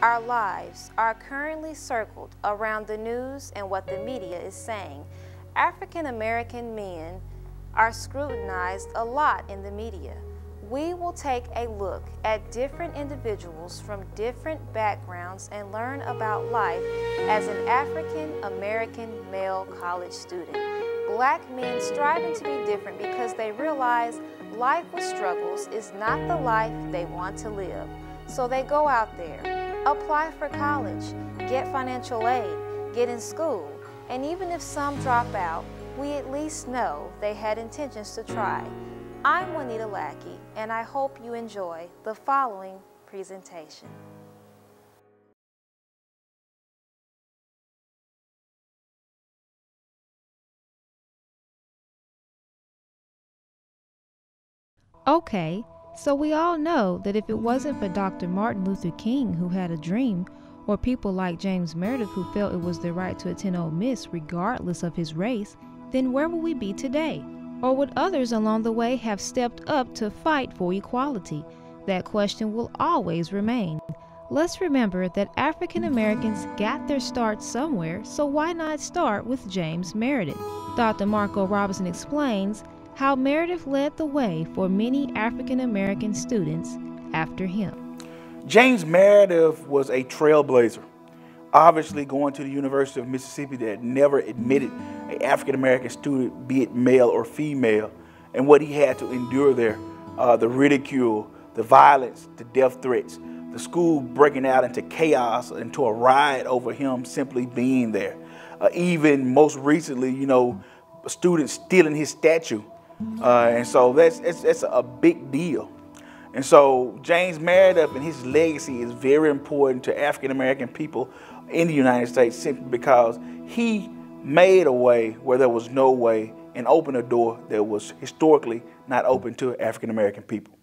Our lives are currently circled around the news and what the media is saying. African American men are scrutinized a lot in the media. We will take a look at different individuals from different backgrounds and learn about life as an African American male college student. Black men striving to be different because they realize life with struggles is not the life they want to live. So they go out there, apply for college, get financial aid, get in school, and even if some drop out, we at least know they had intentions to try. I'm Juanita Lackey, and I hope you enjoy the following presentation. Okay, so we all know that if it wasn't for Dr. Martin Luther King, who had a dream, or people like James Meredith, who felt it was their right to attend Ole Miss regardless of his race, then where would we be today? Or would others along the way have stepped up to fight for equality? That question will always remain. Let's remember that African Americans got their start somewhere, so why not start with James Meredith? Dr. Marco Robinson explains how Meredith led the way for many African American students after him. James Meredith was a trailblazer, obviously going to the University of Mississippi that never admitted an African American student, be it male or female, and what he had to endure there, the ridicule, the violence, the death threats, the school breaking out into chaos, into a riot over him simply being there. Even most recently, students stealing his statue. And so that's a big deal. And so James Meredith and his legacy is very important to African American people in the United States simply because he made a way where there was no way and opened a door that was historically not open to African American people.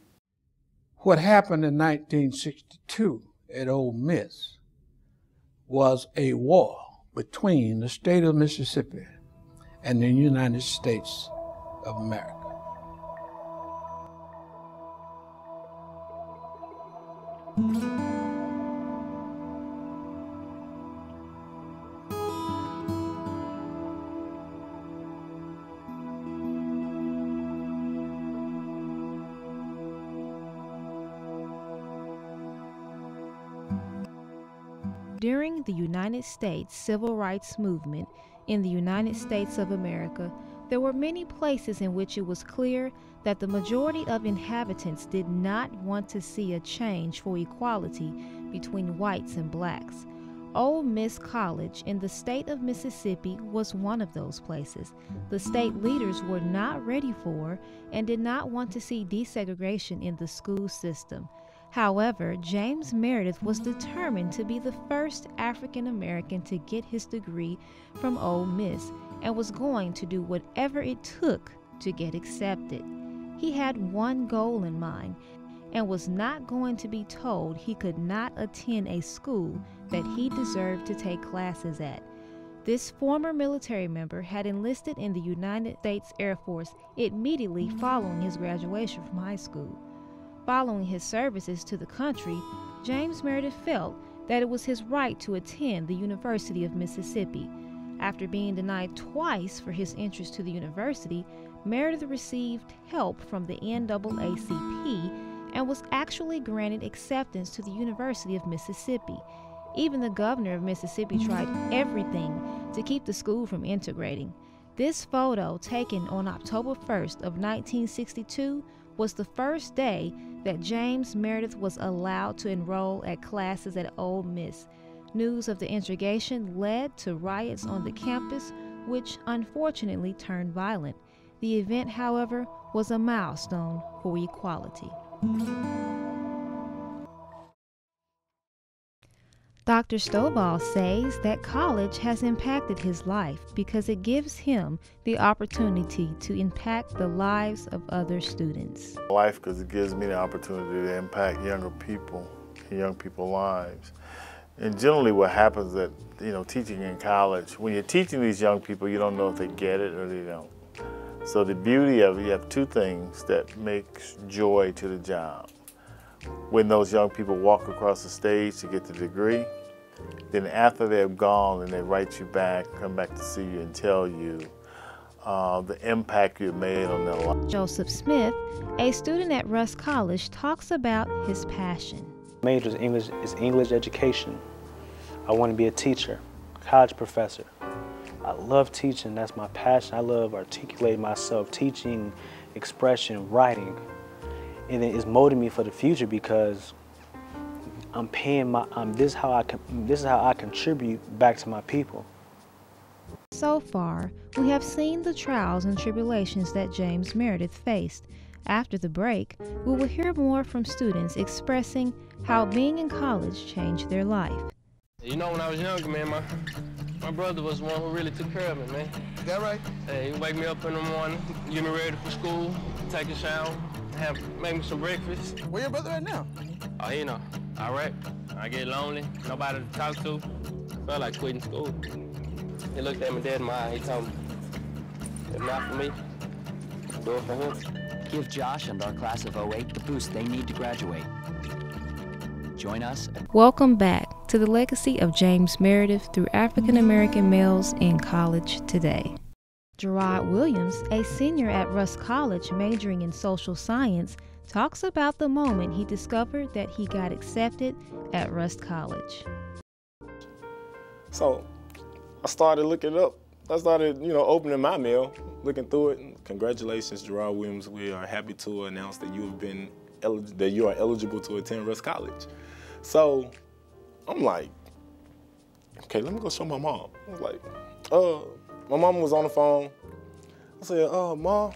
What happened in 1962 at Ole Miss was a war between the state of Mississippi and the United States of America. During the United States Civil Rights Movement in the United States of America, there were many places in which it was clear that the majority of inhabitants did not want to see a change for equality between whites and blacks. Ole Miss College in the state of Mississippi was one of those places. The state leaders were not ready for and did not want to see desegregation in the school system. However, James Meredith was determined to be the first African American to get his degree from Ole Miss and was going to do whatever it took to get accepted. He had one goal in mind and was not going to be told he could not attend a school that he deserved to take classes at. This former military member had enlisted in the United States Air Force immediately following his graduation from high school. Following his services to the country, James Meredith felt that it was his right to attend the University of Mississippi. After being denied twice for his entrance to the university, Meredith received help from the NAACP and was actually granted acceptance to the University of Mississippi. Even the governor of Mississippi tried everything to keep the school from integrating. This photo, taken on October 1st of 1962, was the first day that James Meredith was allowed to enroll at classes at Ole Miss. News of the integration led to riots on the campus, which unfortunately turned violent. The event, however, was a milestone for equality. Dr. Stovall says that college has impacted his life because it gives him the opportunity to impact the lives of other students. Life because it gives me the opportunity to impact younger people's lives. And generally what happens that, teaching in college, when you're teaching these young people, you don't know if they get it or they don't. So the beauty of it, you have two things that makes joy to the job. when those young people walk across the stage to get the degree, then after they're gone and they write you back, come back to see you and tell you the impact you made on their life. Joseph Smith, a student at Russ College, talks about his passion. Major is English education. I want to be a teacher, college professor. I love teaching, that's my passion. I love articulating myself, teaching, expression, writing. And it's molding me for the future because I'm paying this is how I contribute back to my people. So far, we have seen the trials and tribulations that James Meredith faced. After the break, we will hear more from students expressing how being in college changed their life. You know, when I was younger, man, my brother was the one who really took care of me, man. Is that right? Hey, he'd wake me up in the morning, get me ready for school, take a shower, make me some breakfast. Where your brother at now? Oh, you know, all right. I get lonely, nobody to talk to. Felt like quitting school. He looked at me dead in my eye. He told me, if not for me, do it for him. Give Josh and our class of 08 the boost they need to graduate. Join us. Welcome back to the legacy of James Meredith through African American males in college today. Gerard Williams, a senior at Russ College majoring in social science, talks about the moment he discovered that he got accepted at Russ College. So I started looking up. I started, opening my mail, looking through it. And congratulations, Gerard Williams. We are happy to announce that you are eligible to attend Russ College. So I'm like, okay, let me go show my mom. I was like, my mom was on the phone. I said, Mom,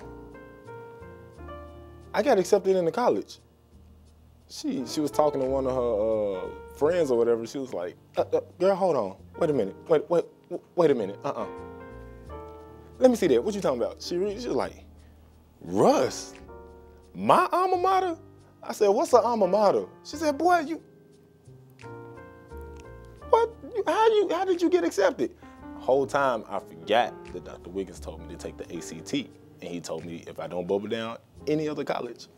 I got accepted into college. She was talking to one of her friends or whatever. She was like, girl, hold on. Wait a minute. Wait a minute. Let me see that. What you talking about? She was like, Russ, my alma mater? I said, what's an alma mater? She said, boy, how did you get accepted? The whole time I forgot that Dr. Wiggins told me to take the ACT. And he told me if I don't bubble down any other college,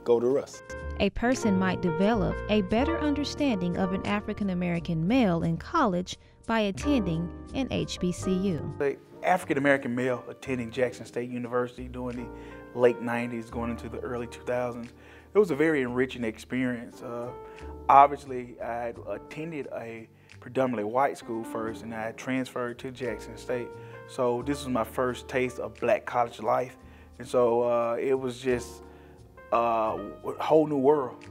go to Russ. A person might develop a better understanding of an African American male in college by attending an HBCU. The African American male attending Jackson State University during the late 90s, going into the early 2000s, it was a very enriching experience. Obviously, I had attended a predominantly white school first, and I had transferred to Jackson State. So this was my first taste of black college life. And so it was just a whole new world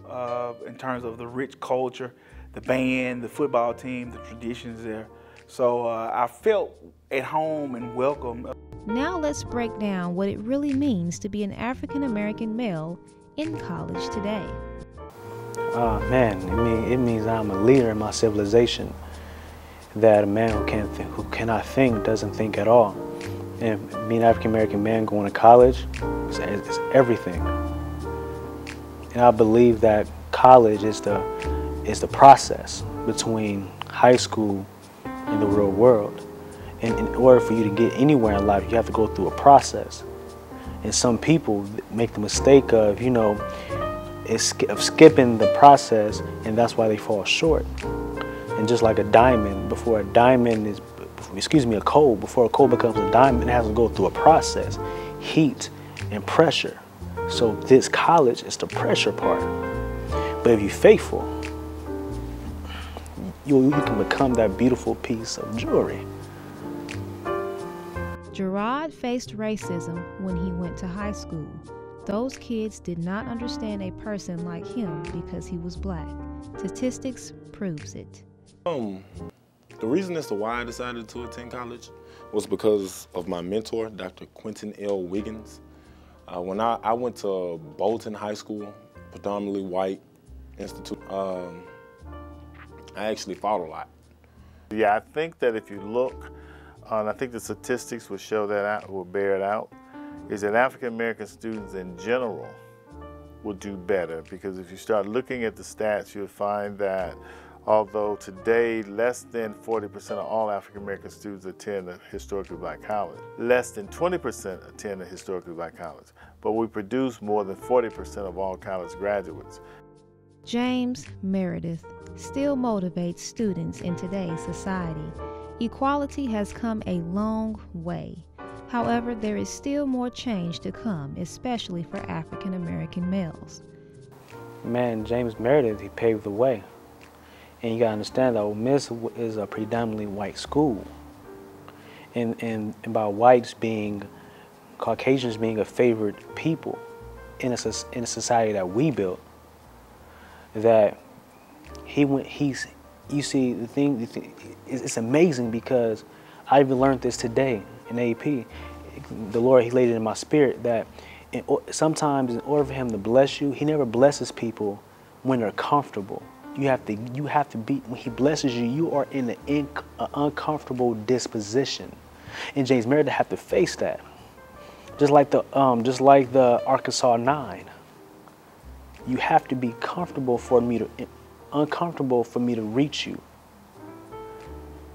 in terms of the rich culture, the band, the football team, the traditions there. So I felt at home and welcome. Now let's break down what it really means to be an African American male in college today. Man, it means I'm a leader in my civilization. That a man who cannot think doesn't think at all. And being an African American man going to college is everything. And I believe that college is the process between high school and the real world. And in order for you to get anywhere in life, you have to go through a process. And some people make the mistake of, of skipping the process, and that's why they fall short. And just like a diamond, before a coal becomes a diamond, it has to go through a process, heat and pressure. So this college is the pressure part. But if you're faithful, you can become that beautiful piece of jewelry. Gerard faced racism when he went to high school. Those kids did not understand a person like him because he was black. Statistics proves it. The reason as to why I decided to attend college was because of my mentor, Dr. Quentin L. Wiggins. When I went to Bolton High School, predominantly white institute, I actually fought a lot. Yeah, I think that if you look, and I think the statistics will show that out, will bear it out, is that African American students in general will do better, because if you start looking at the stats, you'll find that although today less than 40% of all African American students attend a historically black college, less than 20% attend a historically black college, but we produce more than 40% of all college graduates. James Meredith still motivates students in today's society. Equality has come a long way. However, there is still more change to come, especially for African American males. Man, James Meredith, he paved the way. And you gotta understand that Ole Miss is a predominantly white school. And by whites being, Caucasians being a favored people in a society that we built, that you see, the thing, it's amazing because I even learned this today in AP. The Lord, he laid it in my spirit that sometimes in order for him to bless you, he never blesses people when they're comfortable. You have to be, when he blesses you, you are in an uncomfortable disposition. And James Meredith had to face that. Just like the Arkansas 9. You have to be comfortable for me to, uncomfortable for me to reach you.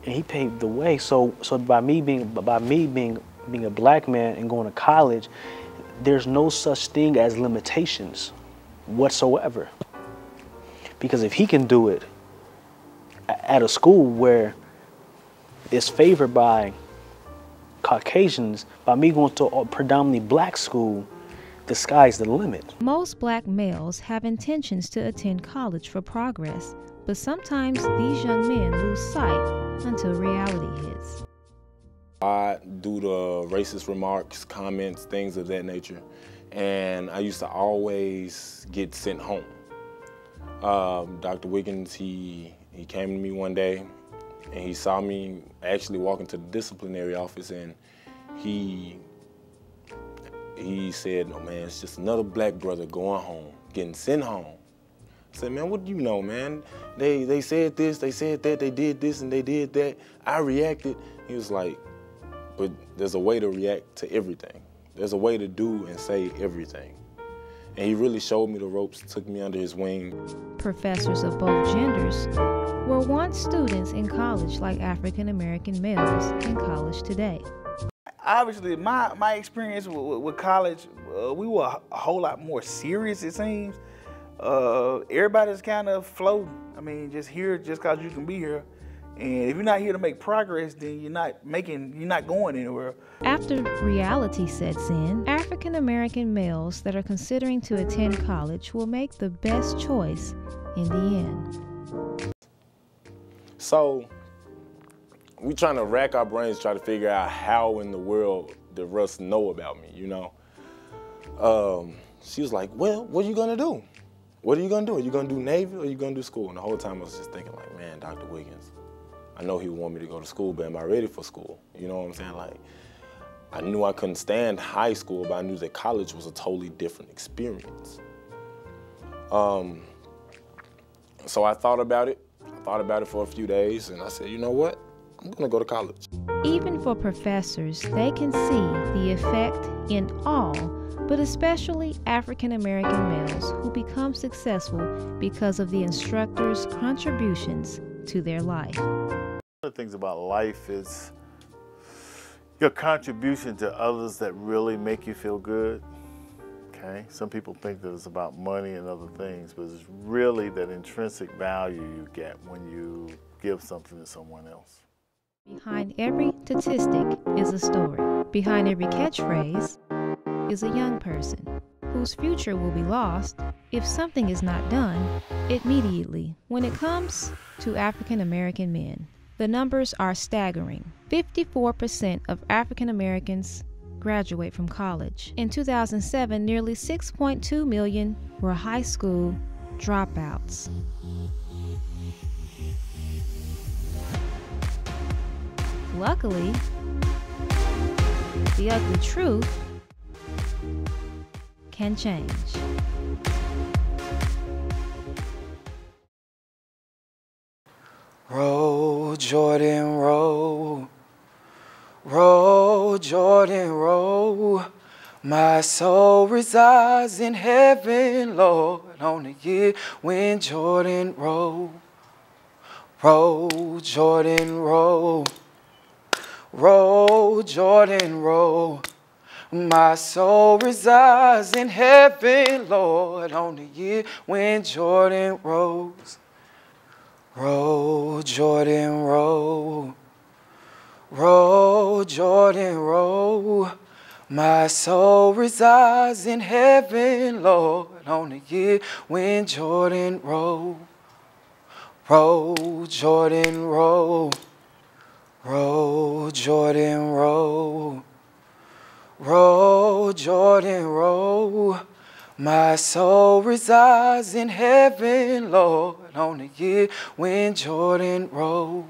And he paved the way. So by me being a black man and going to college, there's no such thing as limitations whatsoever. Because if he can do it at a school where it's favored by Caucasians, by me going to a predominantly black school, the sky's the limit. Most black males have intentions to attend college for progress, but sometimes these young men lose sight until reality hits. I do the racist remarks, comments, things of that nature, and I used to always get sent home. Dr. Wiggins, he came to me one day and he saw me actually walking to the disciplinary office, and he said, "No, man, it's just another black brother going home, getting sent home." I said, "Man, what do you know, man? They said this, they said that, they did this and they did that." I reacted. He was like, "But there's a way to react to everything. There's a way to do and say everything." And he really showed me the ropes, took me under his wing. Professors of both genders were once students in college like African American males in college today. Obviously, my experience with college, we were a whole lot more serious, it seems. Everybody's kind of floating. I mean, just here just because you can be here. And if you're not here to make progress, then you're not going anywhere. After reality sets in, African American males that are considering to attend college will make the best choice in the end. So, we trying to rack our brains, try to figure out how in the world did Russ know about me, you know? She was like, "Well, what are you gonna do? What are you gonna do? Are you gonna do Navy or are you gonna do school?" And the whole time I was just thinking like, man, Dr. Wiggins, I know he would want me to go to school, but am I ready for school? You know what I'm saying? Like, I knew I couldn't stand high school, but I knew that college was a totally different experience. So I thought about it. I thought about it for a few days, and I said, you know what? I'm gonna go to college. Even for professors, they can see the effect in all, but especially African American males who become successful because of the instructor's contributions to their life. One of the things about life is your contribution to others that really make you feel good. Okay? Some people think that it's about money and other things, but it's really that intrinsic value you get when you give something to someone else. Behind every statistic is a story. Behind every catchphrase is a young person whose future will be lost if something is not done immediately. When it comes to African American men, the numbers are staggering. 54% of African Americans graduate from college. In 2007, nearly 6.2 million were high school dropouts. Luckily, the ugly truth can change. Roll, Jordan, roll. Roll, Jordan, roll. My soul resides in heaven, Lord, on the year when Jordan roll. Roll, Jordan, roll. Roll, Jordan, roll. My soul resides in heaven, Lord, on the year when Jordan rose. Roll, Jordan, roll. Roll, Jordan, roll. My soul resides in heaven, Lord, on the year when Jordan roll. Roll, Jordan, roll. Roll, Jordan, roll. Roll, Jordan, roll. My soul resides in heaven, Lord, on the year when Jordan roll.